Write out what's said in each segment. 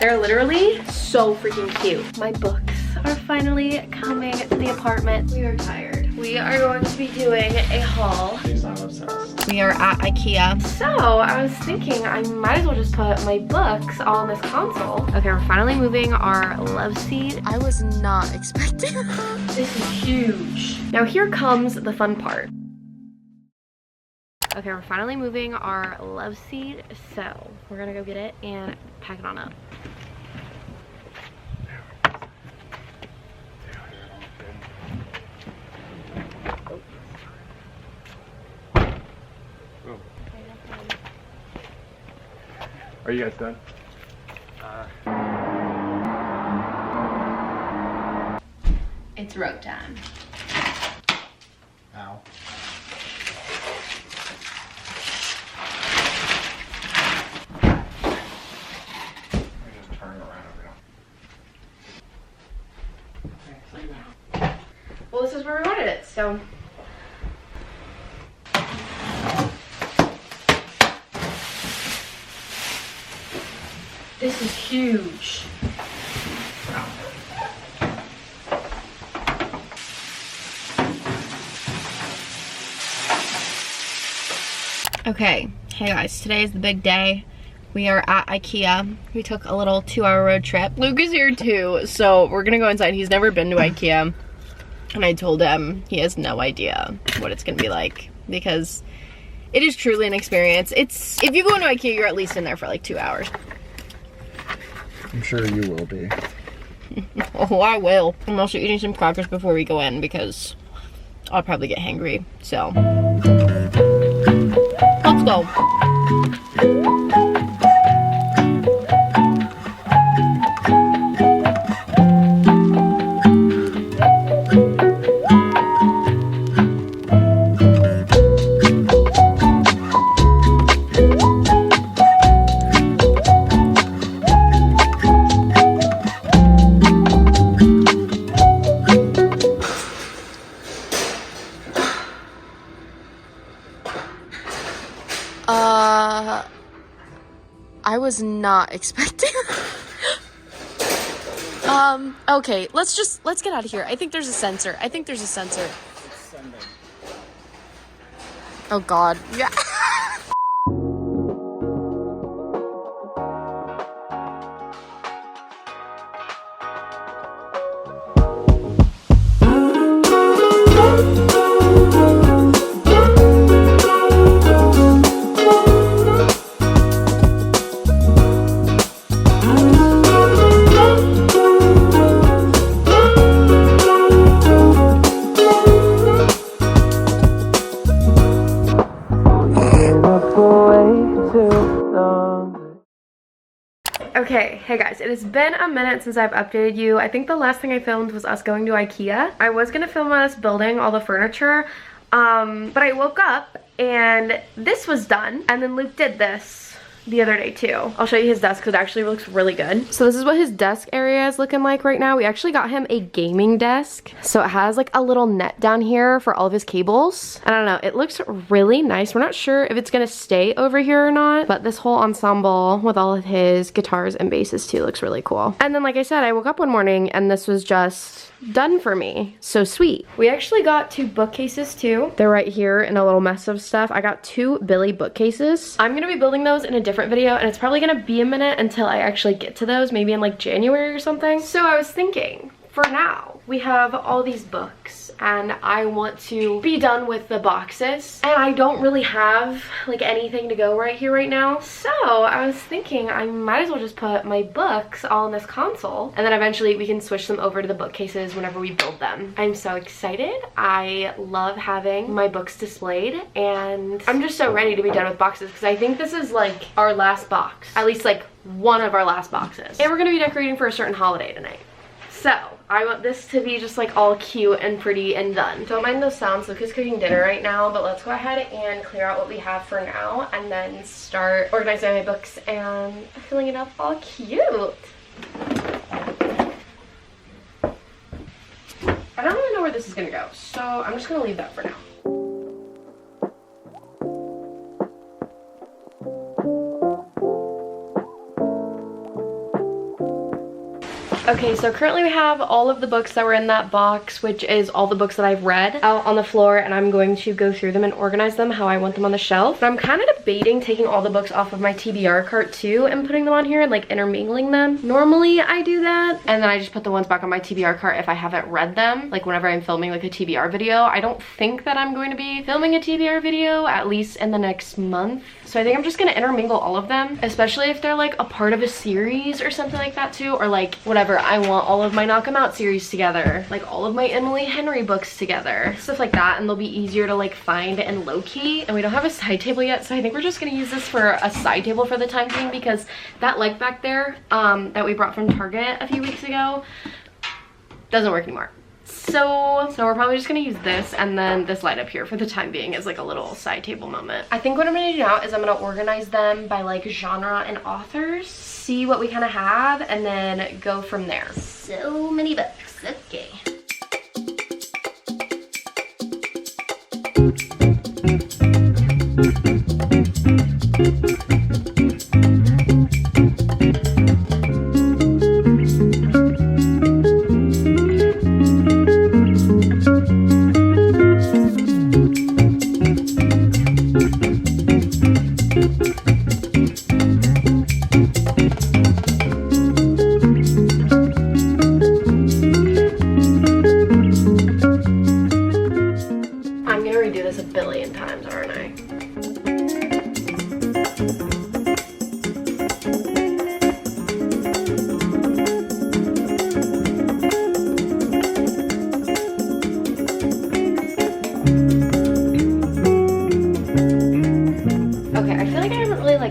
They're literally so freaking cute. My books are finally coming to the apartment. We are tired. We are going to be doing a haul. Please, I'm obsessed. We are at Ikea. So I was thinking I might as well just put my books all on this console. Okay, we're finally moving our love seat. I was not expecting This is huge. Now here comes the fun part. Okay, we're finally moving our love seat, so we're gonna go get it and pack it on up. Are you guys done? It's road time. Ow. Just turn around over now. Well, this is where we wanted it, so. This is huge. Okay, hey guys, today is the big day. We are at Ikea. We took a little 2-hour road trip. Luke is here too, so we're gonna go inside. He's never been to Ikea, and I told him he has no idea what it's gonna be like because it is truly an experience. If you go into Ikea, you're at least in there for like 2 hours. I'm sure you will be. Oh, I will. I'm also eating some crackers before we go in because I'll probably get hangry. So, let's go. I was not expecting okay, let's get out of here. I think there's a sensor. Oh god. Yeah. Okay, hey guys, it has been a minute since I've updated you. I think the last thing I filmed was us going to Ikea. I was gonna film us building all the furniture, but I woke up and this was done, and then Luke did this the other day too. I'll show you his desk because it actually looks really good. So this is what his desk area is looking like right now. We actually got him a gaming desk. So it has like a little net down here for all of his cables. I don't know, it looks really nice. We're not sure if it's gonna stay over here or not, but this whole ensemble with all of his guitars and basses too looks really cool. And then like I said, I woke up one morning and this was just done for me. So sweet. We actually got 2 bookcases too. They're right here in a little mess of stuff. I got 2 Billy bookcases. I'm gonna be building those in a different video, and it's probably gonna be a minute until I actually get to those, maybe in like January or something. So I was thinking, for now, we have all these books and I want to be done with the boxes, and I don't really have like anything to go right here right now. So I was thinking I might as well just put my books all in this console, and then eventually we can switch them over to the bookcases whenever we build them. I'm so excited. I love having my books displayed, and I'm just so ready to be done with boxes because I think this is like our last box, at least like one of our last boxes. And we're gonna be decorating for a certain holiday tonight. So I want this to be just like all cute and pretty and done. Don't mind those sounds. Luke is cooking dinner right now, but let's go ahead and clear out what we have for now and then start organizing my books and filling it up all cute. I don't really know where this is gonna go, so I'm just gonna leave that for now. Okay, so currently we have all of the books that were in that box, which is all the books that I've read, out on the floor, and I'm going to go through them and organize them how I want them on the shelf. But I'm kind of debating taking all the books off of my TBR cart too and putting them on here and like intermingling them. Normally I do that, and then I just put the ones back on my TBR cart if I haven't read them, like whenever I'm filming like a TBR video. I don't think that I'm going to be filming a TBR video, at least in the next month. So I think I'm just gonna intermingle all of them, especially if they're like a part of a series or something like that too, or like whatever. I want all of my Knock 'em Out series together, like all of my Emily Henry books together, stuff like that, and they'll be easier to like find and locate. And we don't have a side table yet, so I think we're just gonna use this for a side table for the time being, because that leg back there that we brought from Target a few weeks ago doesn't work anymore. So we're probably just gonna use this, and then this light up here for the time being is like a little side table moment. I think what I'm gonna do now is I'm gonna organize them by like genre and authors, see what we kind of have, and then go from there. So many books. Okay.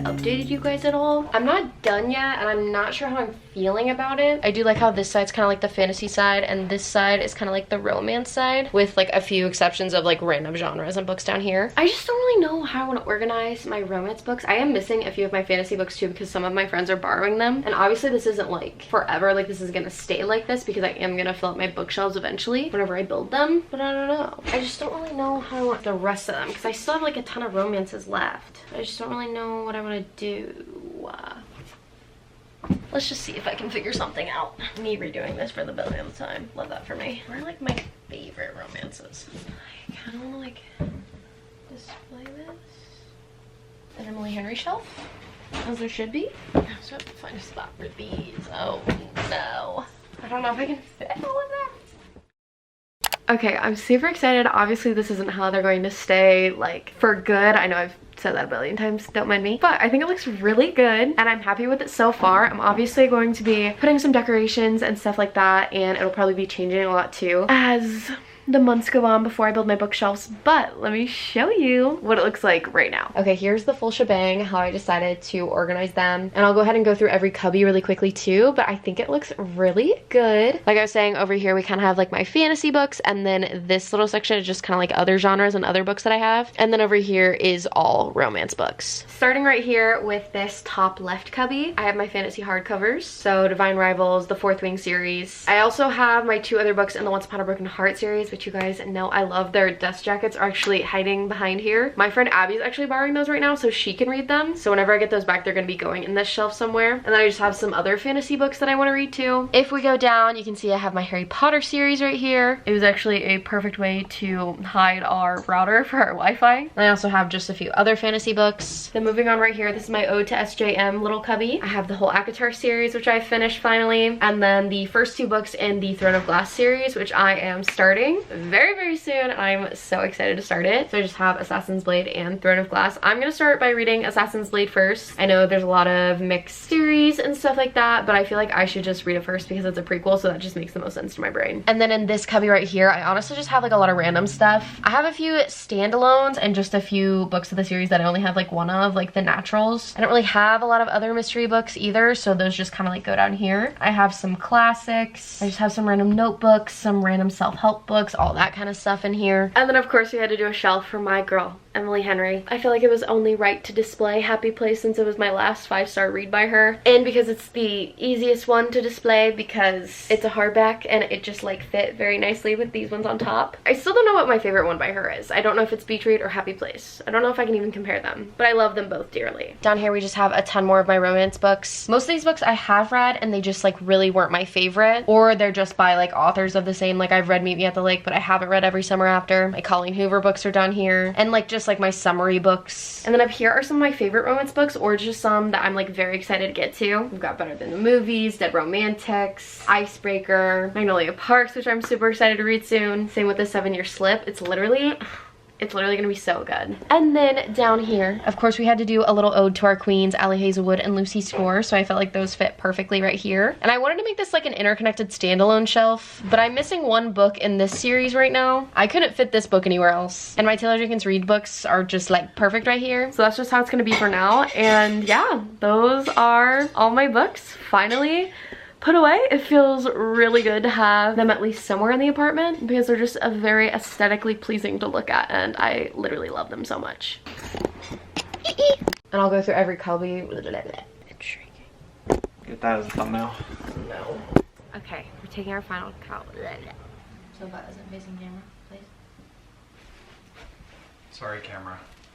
Updated you guys at all. I'm not done yet, and I'm not sure how I'm feeling about it. I do like how this side's kind of like the fantasy side, and this side is kind of like the romance side, with like a few exceptions of like random genres and books down here. I just don't really know how I want to organize my romance books. I am missing a few of my fantasy books too, because some of my friends are borrowing them, and obviously this isn't like forever, like this is gonna stay like this, because I am gonna fill up my bookshelves eventually whenever I build them. But I don't know, I just don't really know how I want the rest of them, because I still have like a ton of romances left. I just don't really know what I want to do. Let's just see if I can figure something out. Me redoing this for the billionth time. Love that for me. What are like my favorite romances? I kind of want to like display this. An Emily Henry shelf, as there should be. So I have to find a spot for these. Oh no. I don't know if I can fit all of that. Okay, I'm super excited. Obviously this isn't how they're going to stay like for good. I know I've said that a billion times, don't mind me, but I think it looks really good and I'm happy with it so far. I'm obviously going to be putting some decorations and stuff like that, and it'll probably be changing a lot too as the months go on before I build my bookshelves, but let me show you what it looks like right now. Okay, here's the full shebang, how I decided to organize them, and I'll go ahead and go through every cubby really quickly too, but I think it looks really good. Like I was saying, over here we kind of have like my fantasy books, and then this little section is just kind of like other genres and other books that I have, and then over here is all romance books. Starting right here with this top left cubby, I have my fantasy hardcovers, so Divine Rivals, the Fourth Wing series. I also have my two other books in the Once Upon a Broken Heart series, which you guys know I love. Their dust jackets are actually hiding behind here. My friend Abby's actually borrowing those right now so she can read them. So whenever I get those back, they're gonna be going in this shelf somewhere. And then I just have some other fantasy books that I want to read too. If we go down, you can see I have my Harry Potter series right here. It was actually a perfect way to hide our router for our Wi-Fi. And I also have just a few other fantasy books. Then moving on right here, this is my Ode to SJM little cubby. I have the whole ACOTAR series, which I finished finally. And then the first two books in the Throne of Glass series, which I am starting very soon. I'm so excited to start it. So I just have Assassin's Blade and Throne of Glass. I'm gonna start by reading Assassin's Blade first. I know there's a lot of mixed series and stuff like that, but I feel like I should just read it first because it's a prequel, so that just makes the most sense to my brain. And then in this cubby right here, I honestly just have like a lot of random stuff. I have a few standalones and just a few books of the series that I only have like one of, like the Naturals. I don't really have a lot of other mystery books either, so those just kind of like go down here. I have some classics. I just have some random notebooks, some random self-help books, all that kind of stuff in here. And then of course we had to do a shelf for my girl Emily Henry. I feel like it was only right to display Happy Place since it was my last 5-star read by her, and because it's the easiest one to display because it's a hardback and it just like fit very nicely with these ones on top. I still don't know what my favorite one by her is. I don't know if it's Beach Read or Happy Place. I don't know if I can even compare them, but I love them both dearly. Down here we just have a ton more of my romance books. Most of these books I have read and they just like really weren't my favorite, or they're just by like authors of the same. Like I've read Meet Me at the Lake, but I haven't read Every Summer After. My Colleen Hoover books are down here, and like just like my summary books. And then up here are some of my favorite romance books, or just some that I'm like very excited to get to. We've got Better Than the Movies, Dead Romantics, Icebreaker, Magnolia Parks, which I'm super excited to read soon. Same with the 7-Year Slip. It's literally gonna be so good. And then down here, of course, we had to do a little ode to our queens, Allie Hazelwood and Lucy Score, so I felt like those fit perfectly right here. And I wanted to make this like an interconnected standalone shelf, but I'm missing one book in this series right now. I couldn't fit this book anywhere else. And my Taylor Jenkins Reid books are just like perfect right here. So that's just how it's gonna be for now. And yeah, those are all my books finally put away. It feels really good to have them at least somewhere in the apartment because they're just a very aesthetically pleasing to look at, and I literally love them so much. And I'll go through every copy. It's shrieking. Get that as a thumbnail. No. Okay, we're taking our final count. So that isn't facing camera, please. Sorry, camera.